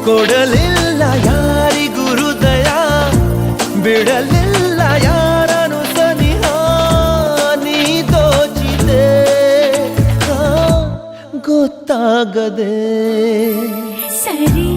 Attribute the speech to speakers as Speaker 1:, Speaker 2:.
Speaker 1: ಕೊಡಲಿಲ್ಲ ಯಾರಿಗೂ ಹೃದಯ, ಬಿಡಲಿಲ್ಲ ಯಾರನು ಸನಿಹ, ನೀ ದೋಚಿದೆ ಗೊತ್ತಾಗದೆ
Speaker 2: ಸರಿ